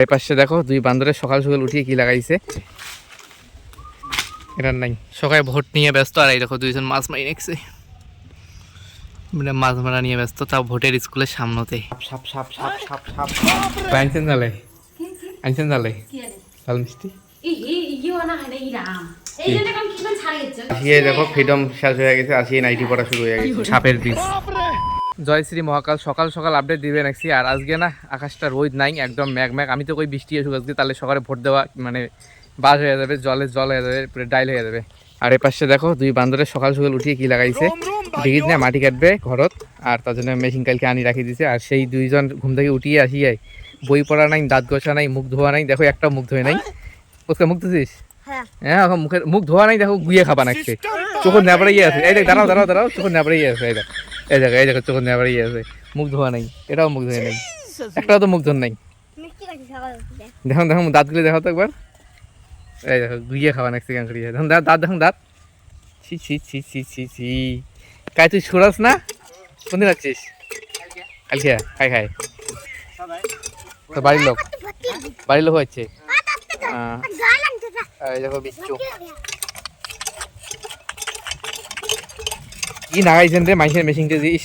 এই পাশে দেখো দুই বান্দরে সকাল সকাল উঠিয়ে কি লাগাইছে এটা নাই সকালে ভোট নিয়ে ব্যস্ত আর এই দেখো দুইজন মাছ মারি নেছে মানে মাছ মারা নিয়ে ব্যস্ত তাও ভোটের স্কুলের সামনেতে সাপ সাপ সাপ সাপ সাপ আনছেন জালে আনছেন জালে লাল মিষ্টি দেখো ফ্রিডম শেষ হয়ে গেছে আসিয়ে নাইটি পড়া শুরু হয়ে গেছে সাপের বীজ জয় শ্রী মহাকাল সকাল সকাল আপডেট দিবে নাকি আর আজকে না আকাশটা রোদ নাই একদম ম্যাগ ম্যাগ আমি তো কই বৃষ্টি আসুক আজকে তাহলে সকালে ভোট দেওয়া মানে বাস হয়ে যাবে জল হয়ে যাবে পুরো ডাইল হয়ে যাবে আর এই পাশে দেখো দুই বান্দরে সকাল সকাল উঠিয়ে কি লাগাইছে ডিগিট না মাটি কাটবে ঘরত আর তার জন্য মেশিন কালকে আনি রাখি দিছে আর সেই দুইজন ঘুম থেকে উঠিয়ে আসিয়াই বই পড়া নাই দাঁত ঘষা নাই মুখ ধোয়া নাই দেখো একটা মুখ ধোয় নাই ওকে মুখ ধুছিস হ্যাঁ মুখের মুখ ধোয়া নাই দেখো গুইয়ে খাবা নাকছে চোখের নেবড়ে ইয়ে আছে এই দেখ দাঁড়াও দাঁড়াও দাঁড়াও চোখের নেবড়ে ইয়ে আছে এই দেখো চোখের নেবড়ে ইয়ে আছে মুখ ধোয়া নাই এটাও মুখ ধোয়া নাই একটাও তো মুখ ধোয়া নাই দেখুন দেখুন দাঁতগুলো দেখো তো একবার এই দেখো গুইয়ে খাওয়া নাকছে গান করিয়ে দেখুন দাঁত দেখুন দাঁত ছি ছি ছি ছি ছি ছি কাই তুই ছড়াস না কোনদিন যাচ্ছিস কালকে খাই খাই তো বাড়ির লোক হচ্ছে এই দেখো বিচ্ছু কি নাগাইছেন রে মাইসের মেশিনটা দিস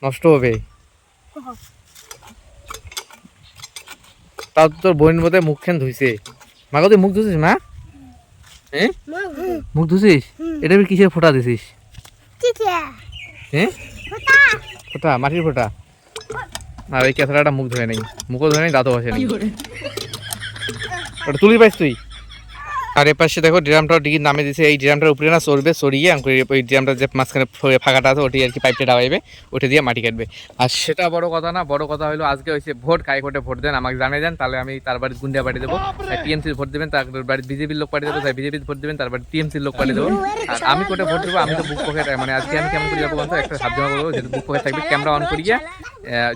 নষ্ট হবে তাও তোর বোনের মধ্যে মুখখান ধুইছে মাকে তুই মুখ ধুছিস মা হ্যাঁ মুখ ধুছিস এটা কিসের ফোঁটা দিছিস হ্যাঁ ফোঁটা মাটির ফোঁটা আর ওই ক্যাথরাটা মুখ ধোয় নাই মুখও ধোয় নাই দাঁতও বসে নাই ওটা তুলি পাইস তুই আর এ পাশে দেখো ড্রামটাও ডিগি নামে দিয়েছে এই ড্রামটার উপরে না চড়বে চড়িয়ে ওই ড্রামটা যে মাঝখানে ফাঁকাটা আছে ওটি আর কি পাইপটা ডাবাইবে ওটা দিয়ে মাটি কাটবে আর সেটা বড় কথা না বড় কথা হলো আজকে হয়েছে ভোট কাই ভোটে ভোট দেন আমাকে জানিয়ে দেন তাহলে আমি তার বাড়ি গুন্ডিয়া পাঠিয়ে দেবো টিএমসির ভোট দেবেন তার বাড়ি বিজেপির লোক পাঠিয়ে দেবো তাই বিজেপির ভোট দেবেন তার বাড়ি টিএমসির লোক পাঠিয়ে দেবো আর আমি কোটে ভোট দেবো আমি তো বুক পকেট মানে আজকে আমি কেমন করে যাবো একটা সাবধান করবো যেহেতু বুক পকেট থাকবে ক্যামেরা অন করিয়ে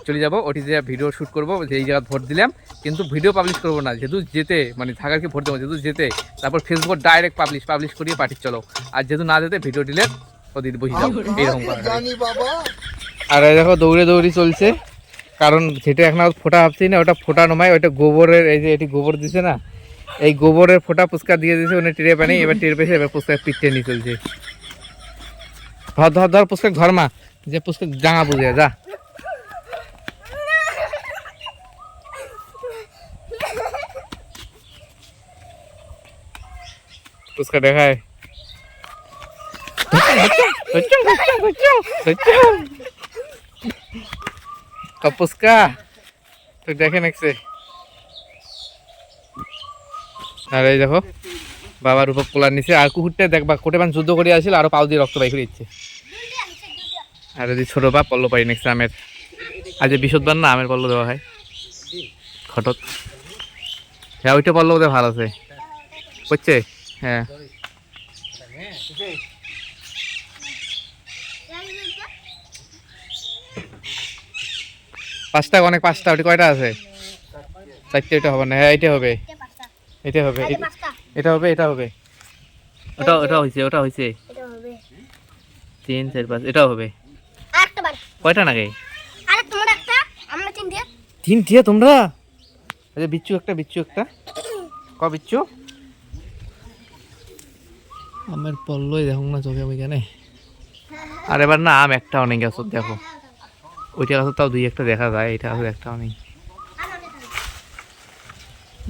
চলে যাবো ওটি যে ভিডিও শ্যুট করবো যে এই জায়গায় ভোট দিলাম কিন্তু ভিডিও পাবলিশ করবো না যেহেতু যেতে মানে থাকারকে ভোট দেবো যেহেতু যেতে তারপর ফেসবুক ডাইরেক্ট পাবলিশ করিয়ে পাঠিয়ে চলো আর যেহেতু না যেতে ভিডিও ডিলেট ওদিকে বসে যাও এইরকম আর দেখো দৌড়ে দৌড়ি চলছে কারণ যেটা এখন ফোঁটা ভাবছি না ওটা ফোঁটা নমায় ওইটা গোবরের এই যে এটি গোবর দিছে না এই গোবরের ফোঁটা পুস্কার দিয়ে দিয়েছে ওখানে টেরে পানি এবার টের পেয়েছে এবার পুস্কার পিঠে নিয়ে চলছে ধর পুস্কার ধর মা যে পুস্কার জাঙা বুঝে যা পুস্কার দেখায় পুস্কা তুই দেখে নেছে আর এই দেখো বাবার উপর পোলার নিচে আর কুকুরটা দেখবা কোটে মান যুদ্ধ করে আসছিল আরো পাও দিয়ে রক্ত বাই করে দিচ্ছে আর যদি ছোট বাপ পল্ল পাই নেক্সট আমের আজ বিশুদ্ধবার না আমের পল্ল দেওয়া হয় খটত হ্যাঁ ওইটা পল্ল বোধহয় ভালো আছে বুঝছে হ্যাঁ পাঁচটা অনেক পাঁচটা ওটি কয়টা আছে চারটে এটা হবে না হ্যাঁ এটা হবে এটা হবে এটা হবে এটা হবে ওটা হয়েছে 3 4 5 এটাও হবে কয়টা নাকি তিন দিয়ে তোমরা আচ্ছা বিচ্ছু একটা ক বিচ্ছু আমের পল্লই দেখো না চোখে ওইখানে আর এবার না আম একটা অনেক গাছ দেখো ওইটা গাছ তাও দুই একটা দেখা যায় এটা গাছ একটাও নেই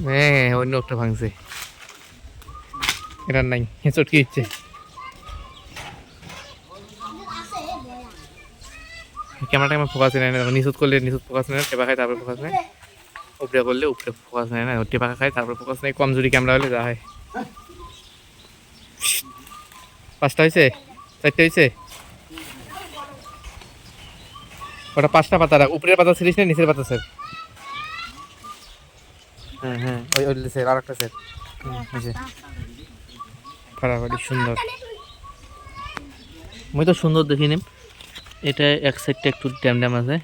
হ্যাঁ অন্য একটা ভাঙছে এটার নাই চটকে দিচ্ছে ক্যামেরাটা আমার ফোকাস নেয় না নিচুত করলে নিচুত ফোকাস নেয় টেপা খায় তারপরে ফোকাস নেয় উপরে করলে উপরে ফোকাস নেয় না টেপা খায় তারপরে ফোকাস নেয় কমজোরি ক্যামেরা হলে যা হয় পাঁচটা হয়েছে চারটে হয়েছে ওটা পাঁচটা পাতা রাখ উপরের পাতা ছিলিস না নিচের পাতা স্যার হ্যাঁ ওই স্যার আর একটা স্যার ফাড়াফাড়ি সুন্দর মুই তো সুন্দর দেখি নিম এটা এক সাইডটা একটু ড্যাম আছে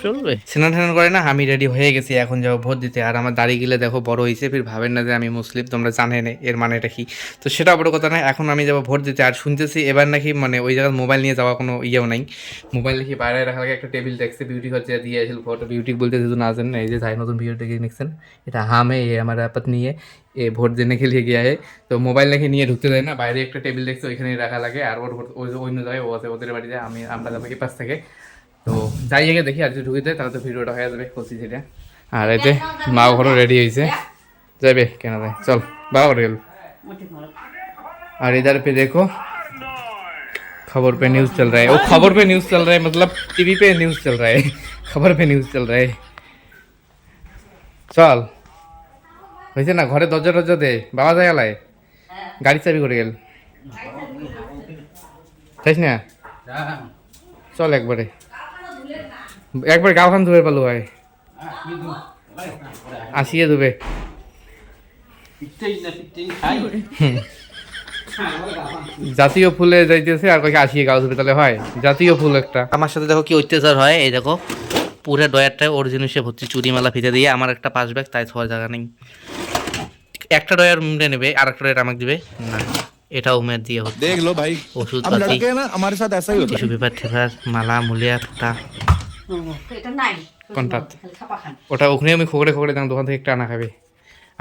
চলবে। স্নান টান করে না আমি রেডি হয়ে গেছি, এখন যাবো ভোট দিতে। আর আমার দাড়ি গিলে দেখো বড় হয়েছে, ফির ভাবেন না যে আমি মুসলিম, তোমরা জানে না এর মানেটা কি। তো সেটা বড় কথা না, এখন আমি যাবো ভোট দিতে। আর শুনতেছি এবার নাকি মানে ওই জায়গায় মোবাইল নিয়ে যাওয়া কোনো ইয়েও নাই, মোবাইল নাকি বাইরে রাখা লাগে। একটা টেবিল দেখছে বিউটি হচ্ছে দিয়ে আসল ফটো, বিউটি বলতে যদি না জানেন, এই যে যাই নতুন ভিডিও দেখে নিচ্ছেন, এটা হামে ये हमारा पत्नी है, ये ভোট देने के लिए गया है। তো মোবাইল নাকি নিয়ে ঢুকতে দেয় না, বাইরে একটা টেবিল দেখছে ওইখানেই রাখা লাগে। আর ওর অন্য জায়গায় ও আছে ওদের বাড়িতে, আমরা যাবো কি পাশ থেকে। তো যাই আগে দেখি, আর যদি ঢুকে দেয় তাহলে তো ভিডিওটা হয়ে যাবে কচি সেটা। আর এতে মা ঘরও রেডি হয়েছে, যাবে কেন যায়, চল বাবা গেল। और इधर पे देखो खबर पे न्यूज़ चल रहा है, वो खबर पे न्यूज़ चल रहा है मतलब टीवी पे न्यूज़ चल रहा है, खबर पे न्यूज़ चल रहा है। চল হয়েছে না, ঘরে দরজা টরজা দে, বাবা যায় আলায় গাড়ি চাবি করে গেল, চাইস না চল একবারে একবার গাও খান ধুয়ে পালো হয় আসিয়ে ধুবে। জাতীয় ফুলে যাইতেছে আর কয়েক আসিয়ে গাও ধুবে, তাহলে হয় জাতীয় ফুল একটা। আমার সাথে দেখো কি অত্যাচার হয়, এই দেখো পুরো ডয়ারটায় ওর জিনিসে ভর্তি, চুরিমালা ফিতে দিয়ে। আমার একটা পাঁচ ব্যাগ, তাই ছোঁয়ার জায়গা নেই। একটা ডয়ার উমরে নেবে আর একটা ডয়ার আমাকে দিবে না, এটা উমের দিয়ে হচ্ছে। দেখ লো ভাই ওষুধ পাতি না আমাদের সাথে ऐसा ही होता है, টিস্যু পেপার ঠেপার মালা মুলিয়া ফুটা এটা নাই কোনটা, ওটা ওখানে আমি খোকরে খোকরে দাম দোকান থেকে একটা আনা খাবে।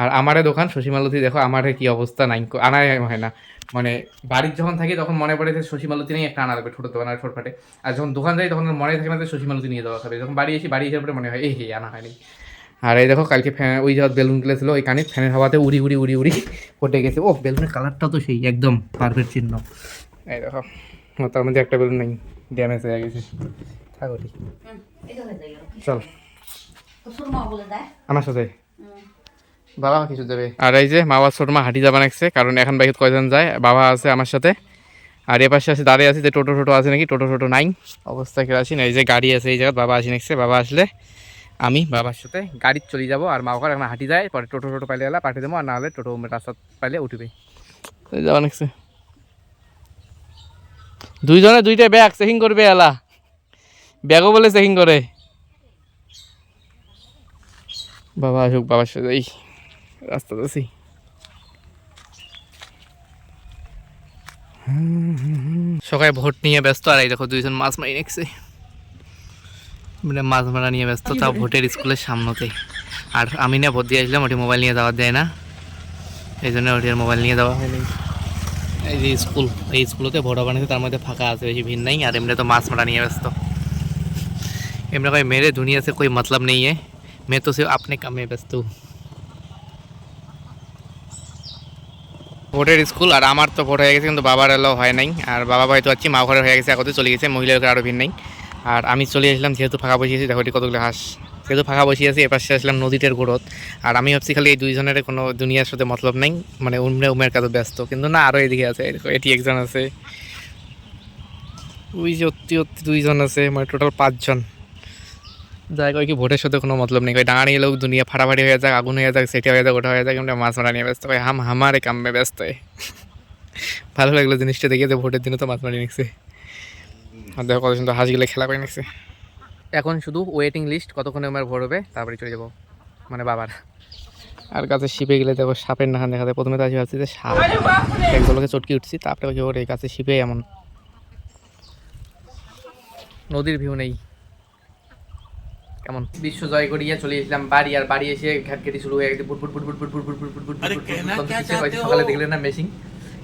আর আমারে দোকান শশীমালতি দেখো আমারে কি অবস্থা, নাই আনাই হয় না। মানে বাড়ির যখন থাকি তখন মনে পড়ে যে শশীমালতি নেই একটা আনা লাগবে, ছোটো দোকান আর ছোটফাটে। আর যখন দোকান যাই তখন মনে থাকে না যে শশীমালতি নিয়ে যাওয়া খাবে। যখন বাড়ি এসে পরে মনে হয় এই হে আনা হয়নি। আর এই দেখো কালকে ফ্যান ওই যখন বেলুন খেলেছিল ওই কানে ফ্যানের হাওয়াতে উড়ি উড়ি উড়ি উড়ি ফটে গেছে। ও বেলুনের কালারটাও তো সেই একদম পারফেক্ট চিহ্ন। এই দেখো তার মধ্যে একটা বেলুন নেই, ড্যামেজ হয়ে গেছে। থাকো ঠিক, চল আমার সাথে বাবা কিছু দেবে। আর এই যে মা বাবা ছোট মা হাঁটি যাবা নাকছে, কারণ এখন বাইরে কয়জন যায়, বাবা আছে আমার সাথে। আর এ পাশে আছে দাঁড়িয়ে আছে যে টোটো আছে নাকি, টোটো নাই অবস্থা কেউ আসি না। এই যে গাড়ি আছে এই জায়গায়, বাবা আসি নাকছে। বাবা আসলে আমি বাবার সাথে গাড়ি চলে যাবো, আর মা ওখানে এখন হাঁটি যায়, পরে টোটো পাইলে এলা পাঠিয়ে দেবো, আর না হলে টোটো রাস্তা পাইলে উঠবে যাওয়া নাকছে। দুইজনে দুইটা ব্যাগ চেকিং করবে, এলা ব্যাগও বলে চেকিং করে। বাবা আসুক, বাবার সাথে এই রাস্তা আছি। সকালে ভোট নিয়ে ব্যস্ত, আর এই দেখো দুইজন মাছ মারি নেকছে, মানে মাছ মারা নিয়ে ব্যস্ত, তাও ভোটের স্কুলের সামনেতে। আর আমি না ভোট দিয়ে আসলাম, ওটি মোবাইল নিয়ে যাওয়া যায় না, এই জন্য ওটির মোবাইল নিয়ে যাওয়া হয়নি। এই যে স্কুল, এই স্কুলতে ভোট বানিয়েছে, তার মধ্যে ফাঁকা আছে, বেশি ভিড় নাই। আর এমনি তো মাছ মারা নিয়ে ব্যস্ত। এমনি कोई मेरे दुनिया से कोई मतलब नहीं है, मैं तो सिर्फ अपने काम में व्यस्त हूँ। ভোটের স্কুল আর আমার তো ভোট হয়ে গেছে, কিন্তু বাবার এলাও হয় নাই। আর বাবা ভাই তো আছি, মা ঘরে হয়ে গেছে, একতে চলে গেছে, মহিলাদের আরও ভিড় নেই। আর আমি চলে আসলাম, যেহেতু ফাঁকা বসিয়েছি, দেখো কতগুলো হাঁস, যেহেতু ফাঁকা বসিয়েছি এপাশে আসলাম নদীটার গোড়ত। আর আমি ভাবছি খালি এই দুইজনের কোনো দুনিয়ার সাথে মতলব নেই, মানে উমের কাছে ব্যস্ত, কিন্তু না আরও এদিকে আছে, এটি একজন আছে, ওই যে অতি দুইজন আছে, মানে টোটাল 5 জন। যাই কয় কি ভোটের সাথে কোনো মতলব নেই, দাঁড়ানি লোক দুনিয়া ফাটাফাটি হয়ে যাক, আগুন হয়ে যাক, সেটা হয়ে যাক, ওটা হয়ে যাক, আমরা মাছ মারা নিয়ে ব্যস্ত হয়, হামারে কামে ব্যস্ত হয়। ভালো লাগলো জিনিসটা দেখে, যে ভোটের দিনে তো মাছ মারি নিচ্ছে। আর দেখো কত সুন্দর হাঁসগুলো খেলা করে নিচ্ছে। এখন শুধু ওয়েটিং লিস্ট, কতক্ষণে আমার ভোট হবে, তারপরে চলে যাবো মানে বাবার। আর গাছে শিপে গেলে দেখো সাপের নাহান দেখা যায়। প্রথমে তো আসি ভাবছি যে সাপ, একগুলোকে চটকি উঠছি, তারপরে কি ওর এই গাছে শিপে এমন। নদীর ভিউ নেই, কেমন বিশ্ব জয় করিয়া চলে এসলাম বাড়ি। আর বাড়ি এসে ঘাটঘাটি শুরু হয়ে গেছে, সকালে দেখলেন না মেশিন,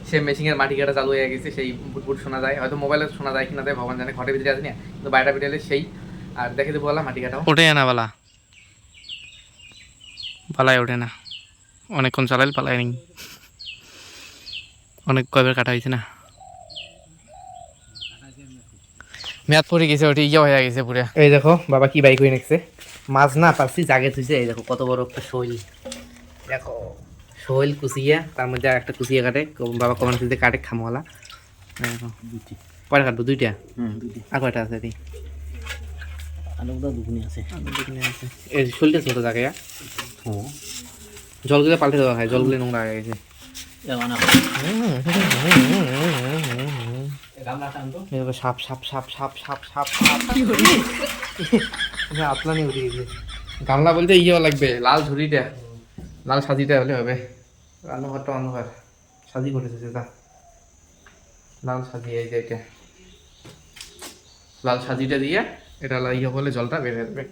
সে মেশিনের মাটি কাটা চালু হয়ে গেছে, সেই বুটবুট শোনা যায়, হয়তো মোবাইলে শোনা যায় কিনা যায় ভগবান জানে, ঘরের ভিতরে আছে না, কিন্তু বাইরে বেরোলে সেই। আর দেখে দেবো বলা মাটি কাটাও ওঠে না, বালা পালায় ওঠে না, অনেকক্ষণ চালাইল পালায় নেই, অনেক কয়বার কাটা হয়েছে না, মেয়াদ পড়ে গেছে, ওটি ইয়ে হয়ে গেছে পুরো। এই দেখো বাবা কি বাইক হয়ে নিচ্ছে, মাছ না পারছি জাগে থুইছে। এই দেখো কত বড় একটা শৈল, দেখো শৈল কুচিয়া, তার মধ্যে একটা কুচিয়া কাটে, বাবা কমান কুচিতে কাটে খামওয়ালা। কয়টা কাটবো? দুইটা। আর কয়টা আছে? এই শৈলটা ছোট জায়গায়, জলগুলো পাল্টে দেওয়া হয়, জলগুলো নোংরা হয়ে গেছে। সাপ সাপ সাপ সাপ সাপ সাপ সাপ আতলানি উঠে গেছে। গামলা বলতে ইয়েও লাগবে, লাল ঝুড়িটা, লাল সাজিটা হলে হবে। রান্নাঘরটা অন্ধকার, সাজি করেছে সেটা লাল সাজি। এই যে এটা লাল সাজিটা দিয়ে এটা ইয়ে বলে জলটা বেরিয়ে যাবে।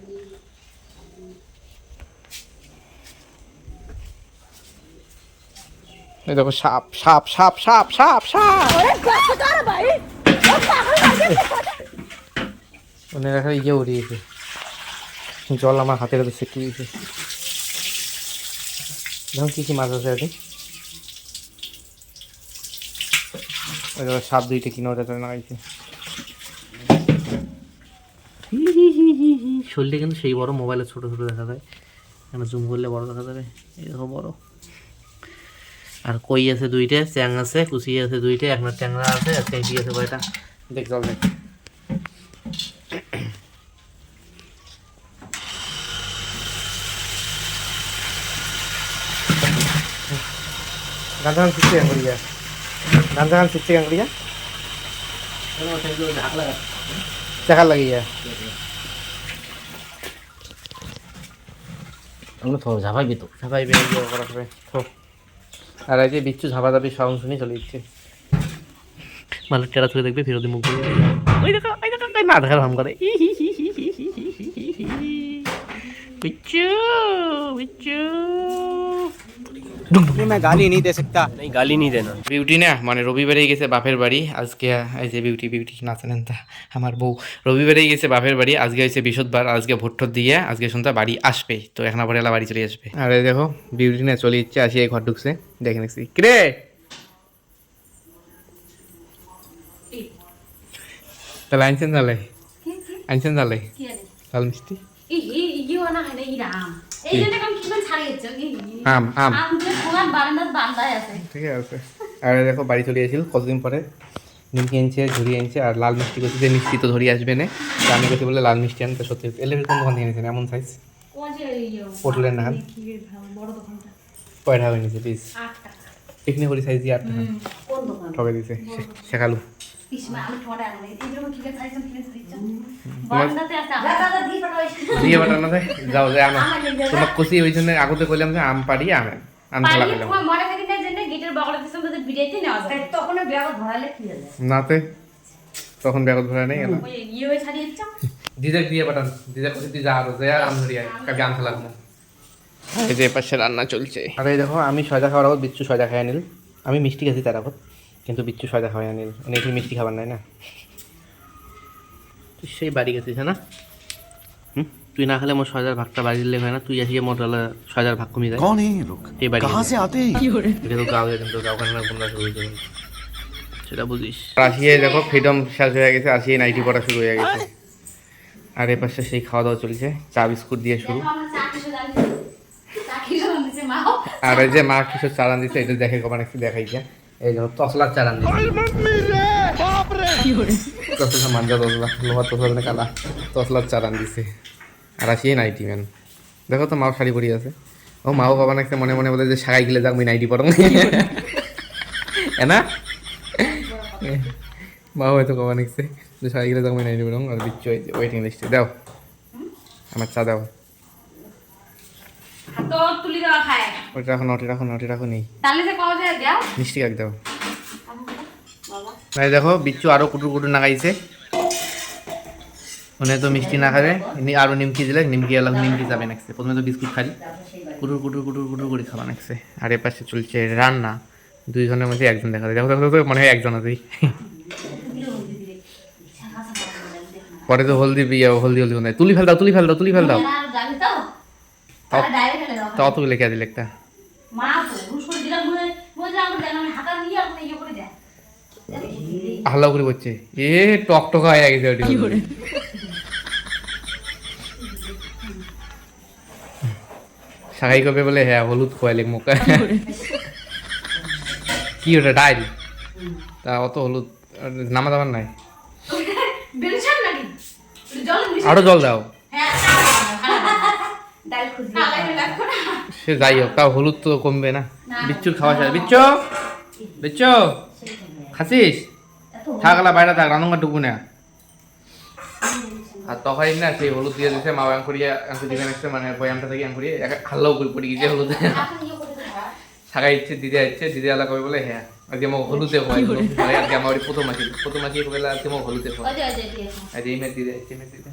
এই দেখো সাপ সাপ সাপ সাপ সাপ সাপ, মনে রাখা ইয়ে উড়িয়েছে, জল আমার হাতের কাছে কি দিয়েছে। দেখো কি কি মাছ আছে এটি। ওই দেখো সাপ দুইটা কিনে ওটা লাগাইছে। শরীরটা কিন্তু সেই বড়, মোবাইলে ছোট ছোট দেখা যায়, এখানে জুম করলে বড় দেখা যাবে। এই দেখো বড়। আর কই আছে দুইটা, চ্যাং আছে, কুচি আছে দুইটা, একটা ট্যাংরা আছে, আর ট্যাংকি আছে কয়টা দেখ জল দেখ। গান গান শিখতে গাঙ্গুড়িয়া, গান গান শিখতে গাঙ্গুড়িয়া চাকা লাগিয়া ঝাপাইবি তো ঝাপাইবি করা হবে। আর এই যে বিচ্ছু ঝাপাঝাপি সাউন্ড শুনে চলে দিচ্ছে। মানে টেরা ছুঁড়ে দেখবে ফেরত মুখ করে ওই দেখো ওই দেখো না দেখার ভাম করে। বিচ্ছু বিচ্ছু मैं गाली नहीं दे सकता, नहीं गाली नहीं देना। বিউটি না মানে রবিবারেই গেছে বাপের বাড়ি আজকে। এই যে বিউটি বিউটি নাচেন তা আমার বউ রবিবারেই গেছে বাপের বাড়ি, আজকে হয়েছে বৃহস্পতিবার, আজকে ভোট দিয়ে আজকে সন্ধ্যা বাড়ি আসবে। তো এখন আবার এলা বাড়ি চলে আসবে। আর এই দেখো বিউটি না চলে ইচ্ছে আসি এই ঘর ঢুকছে, দেখে নিচ্ছি কিরে তাহলে আনছেন তাহলে আনছেন তাহলে লাল মিষ্টি আম আম ঠিক আছে। আর দেখো বাড়ি চলে এসেছিল কতদিন পরে, নিমকি এনেছে ঝুড়ি এনেছে আর লাল মিষ্টি করছে, যে মিষ্টি তো ধরি আসবে না, তো আমি করছি বলে লাল মিষ্টি আনতে। সত্যি এলের কোন দোকান থেকে এনেছেন এমন সাইজ পটলের নাহান কয়টা হয়ে নিয়েছে পিস পিকনিক করি সাইজ দিয়ে 8 টাকা ঠকে দিছে শেখালু। দিয়ে বাটানো দেয় যাও যায় আনো তোমার কষি ওই জন্য আগতে কইলাম যে আম পাড়ি আমেন আম খেলা খেলাম নাতে তখন ব্যাগত ভরা নেই গেল দিদার দিয়ে পাঠান দিদার কষি দিয়ে যা আরো যায় আম ধরিয়া কাকে আম খেলা খাবো। এই যে পাশে রান্না চলছে। আর এই দেখো আমি সয়দা খাওয়ার আগত বিচ্ছু সয়দা খাই আনিল, আমি মিষ্টি খাচ্ছি তার আগত, কিন্তু বিচ্ছু সয়দা খাওয়াই আনিল, এটি মিষ্টি খাবার নাই না। তুই সেই বাড়ি গেছিস না, তুই না খেলে মোর সয়দার ভাগটা বাড়ি দিলে হয় না, তুই আসিয়ে মোর সয়দার ভাগ কমিয়ে যায়। এই বাড়ি এটা তো গাঁও কিন্তু গাঁওখানে বন্ধা শুরু হয়ে যাবে সেটা বুঝিস। আসিয়ে দেখো ফ্রিডম শেষ হয়ে গেছে, আসিয়ে নাইটি পড়া শুরু হয়ে গেছে। আর এ পাশে সেই খাওয়া দাওয়া চলছে, চা বিস্কুট দিয়ে শুরু। আর এই যে মা কিশোর চালান দিচ্ছে এটা দেখে কমান একটু দেখাই যা, এই দেখো তসলার চালান দিচ্ছে, তসলা মাঞ্জা তসলা লোহার তসলা মানে কালা তসলার চালান দিচ্ছে। আর আসিয়ে নাইটি ম্যান দেখো তো মাও শাড়ি পরি আছে, ও মাও কমান একটা মনে মনে বলে যে সাগাই গেলে যাক আমি নাইটি পরম না মাও হয়তো কমান একছে যে সাগাই গেলে যাক আমি নাইটি পরম। আর বিচ্ছু ওয়েটিং লিস্টে দাও আমার চা দাও, ওটা রাখো নটি রাখো নটি রাখো নেই মিষ্টি কাক দাও। ভাই দেখো বিচ্ছু আরো কুটুর কুটুর নাগাইছে, মনে তো মিষ্টি না খাবে আরো নিমকি দিলে নিমকি এলাম নিমকি যাবে নাকছে, প্রথমে তো বিস্কুট খালি কুটুর কুটুর কুটুর কুটুর করে খাওয়া নাকছে। আর এ পাশে চলছে রান্না, দুইজনের মধ্যে একজন দেখা যায়, দেখো দেখো মনে হয় একজন আছেই। পরে তো হলদি হলদি হলদি হলদি তুলি ফেল দাও তুলি ফেল দাও তুলি ফেল দাও, তা অত লেখা দিলে একটা হাল্লা করে বলছে এ টক টকা হয়ে গেছে ওটি সাগাই কবে বলে হ্যাঁ হলুদ খোয়াইলে মোকা কি ওটা ডাইল তা অত হলুদ নামা দাবার নাই, আরো জল দাও সে যাই হোক তাও হলুদ তো কমবে না। বিচ্ছুর খাওয়া শেষ, বিচ্ছু বিচ্ছু খাসিস থাকলা বাইরে থাক রান্না ঢুকবো না আর তখন না সেই হলুদ দিয়ে দিয়েছে মা আঙ্কুরিয়া দিবেন একটা মানে বয়ামটা থেকে আঙ্কুরিয়া হাল্লাও করে পড়ে গেছে হলুদ থাকা ইচ্ছে দিদি আলা কবে বলে হ্যাঁ আজকে আমার হলুদে হয় আজকে আমার প্রথম মাসি বলে আজকে আমার হলুদে হয় আজ এই মেয়ে দিদি যাচ্ছে মেয়ে দিদি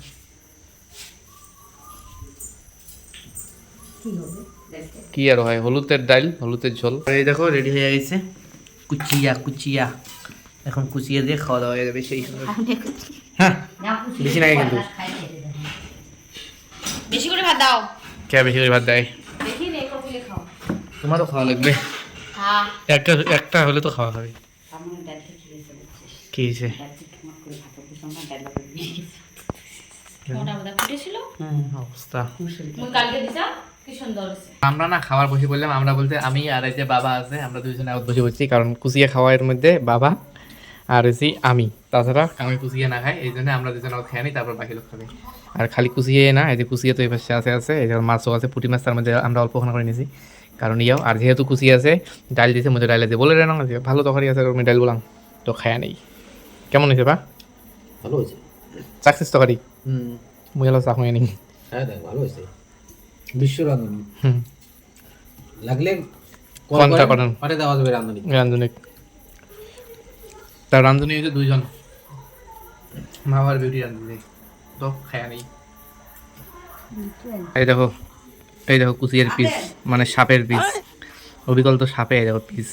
কি আর হয় হলুদের ডাল হলুদের ঝোল এই দেখো রেডি হয়ে গেছে কুচিয়া এখন কুচিয়া দিয়ে খাওয়া দাওয়া হয়ে যাবে সেই সুন্দর হ্যাঁ বেশি লাগে কিন্তু বেশি করে ভাত দাও কে বেশি করে ভাত দেয় দেখি রে কপিলে খাও তোমারও খাওয়া লাগবে হ্যাঁ একটা হলে তো খাওয়া হবে আমার ডাল খেয়েছে কি হয়েছে ডাল তোমার করে ভাত দিছো না ডাল মোটা মোটা ফুটেছিল অবস্থা মুই কালকে দিছা কি সুন্দর হইছে আমরা না খাবার বসে বললাম আমরা বলতে আমি আর এই যে বাবা আছে আমরা দুইজনে আবার বসে বলছি কারণ কুচিয়া খাওয়ার মধ্যে বাবা আর হচ্ছে আমি তাছাড়া আমি কুচিয়া না খাই এই জন্য আমরা দুজন আবার খেয়ে নিই তারপর বাকি লোক খাবে আর খালি কুচিয়ে না এই যে কুচিয়া তো এই পাশে আছে এই যে মাছও আছে পুঁটি মাছ তার মধ্যে আমরা অল্প খানা করে নিয়েছি কারণ ইয়াও আর যেহেতু কুচিয়া আছে ডাল দিয়েছে মধ্যে ডাল দিয়ে বলে রে না ভালো তরকারি আছে আমি ডাল বললাম তো খায়া নেই কেমন হয়েছে বা ভালো হয়েছে সাকসেস তরকারি মুই হলো চাক নি হ্যাঁ দেখ ভালো হয়েছে বিশ্ব রাঁধুনি হুম লাগলে কোনটা করেন পারে দেওয়া যাবে রাঁধুনি রান্ধুনি তার রান্ধুনি হয়েছে দুইজন মা আর বিউটি রান্ধুনি তো খায়া নেই এই দেখো কুচিয়ার পিস মানে সাপের পিস অবিকল তো সাপে এই দেখো পিস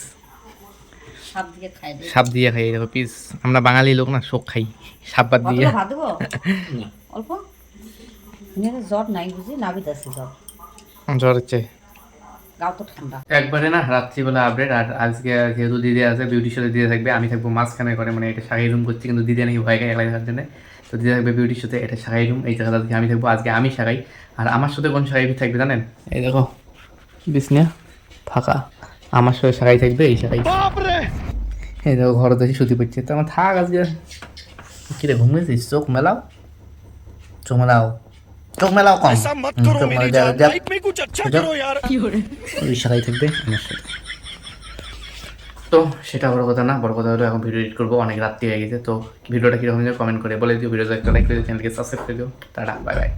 সব দিকে খাই দে সাপ দিয়ে খাই এই দেখো পিস আমরা বাঙালি লোক না শোক খাই সাপ বাদ দিয়ে ভাত দেবো অল্প মেরে জ্বর নাই বুঝি নাবিত আছে জ্বর জ্বর হচ্ছে গাও তো ঠান্ডা একবারে না রাত্রিবেলা আপডেট আর আজকে যেহেতু দিদি আছে বিউটির সাথে দিদি থাকবে আমি থাকবো মাঝখানে করে মানে এটা শাড়ি রুম করছি কিন্তু দিদি নাকি ভয় খায় একলা থাকার জন্য তো দিদি থাকবে বিউটির সাথে এটা শাড়ি রুম এই জায়গাটা থেকে আমি থাকবো আজকে আমি শাড়াই আর আমার সাথে কোন শাড়ি থাকবে জানেন এই দেখো বিছনা ফাঁকা আমার সাথে শাড়ি থাকবে এই শাড়ি এই দেখো ঘরে দেখি সুতি পড়ছে তো আমার থাক আজকে কিরে ঘুম গেছিস চোখ মেলাও চোখ মেলাও কম চোখ ওই শাড়ি থাকবে আমার সাথে তো সেটা বড় কথা না বড় কথা হলো এখন ভিডিও এডিট করবো অনেক রাত্রি হয়ে গেছে তো ভিডিওটা কীরকম কমেন্ট করে বলে দিও ভিডিওটা একটা লাইক করে দিও চ্যানেলকে সাবস্ক্রাইব করে দিও টাটা বাই বাই